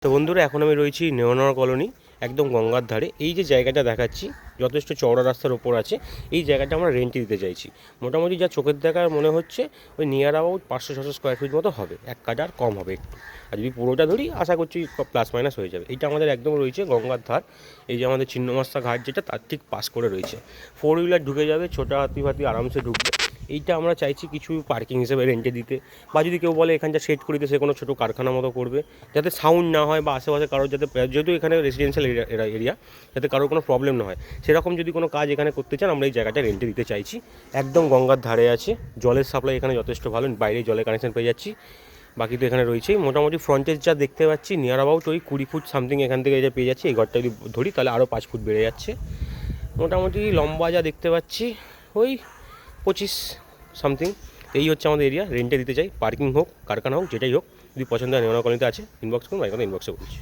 তো বন্ধুরা, এখন আমি রয়েছি নেওয়ানোর কলোনি, একদম গঙ্গার ধারে। এই যে জায়গাটা দেখাচ্ছি যথেষ্ট চওড়া রাস্তার ওপর আছে। এই জায়গাটা আমরা রেন্টে দিতে চাইছি। মোটামুটি যা চোখের দেখার মনে হচ্ছে ওই নিয়ার অ্যাবাউট 500-600 স্কোয়ার ফিট মতো হবে, এক কাঠা আর কম হবে একটু। আর যদি পুরোটা ধরি আশা করছি প্লাস মাইনাস হয়ে যাবে। এইটা আমাদের একদম রয়েছে গঙ্গার ধার। এই যে আমাদের ছিন্নমস্তা ঘাট যেটা, তার ঠিক পাস করে রয়েছে। 4 হুইলার ঢুকে যাবে, ছোটো হাতি ফাতি আরামসে ঢুকবে। এইটা আমরা চাইছি কিছু পার্কিং হিসেবে রেন্টে দিতে, বা যদি কেউ বলে এখানটা সেট করে দিতে, সে কোনো ছোটো কারখানা মতো করবে, যাতে সাউন্ড না হয় বা আশেপাশে কারোর যাতে, যেহেতু এখানে রেসিডেন্সিয়াল এরিয়া, যাতে কারোর কোনো প্রবলেম না হয়, সেরকম যদি কোনো কাজ এখানে করতে চান আমরা এই জায়গাটা রেন্টে দিতে চাইছি। একদম গঙ্গার ধারে আছে, জলের সাপ্লাই এখানে যথেষ্ট ভালো, বাইরে জলের কানেকশন পেয়ে যাচ্ছি। বাকি তো এখানে রয়েছেই। মোটামুটি ফ্রন্টেজ যা দেখতে পাচ্ছি নিয়ার অ্যাবাউট ওই 20 ফুট সামথিং এখান থেকে যা পেয়ে যাচ্ছি। এই ঘরটা যদি ধরি তাহলে আরও 5 ফুট বেড়ে যাচ্ছে। মোটামুটি লম্বা যা দেখতে পাচ্ছি ওই 25 সামথিং। এই হচ্ছে আমাদের এরিয়া, রেন্টে দিতে চাই। পার্কিং হোক, কারখানা হোক, যেটাই হোক, যদি পছন্দ হয় নেওয়ানো কলোনিতে আছে। ইনবক্স করুন, ইনবক্সে বলছি।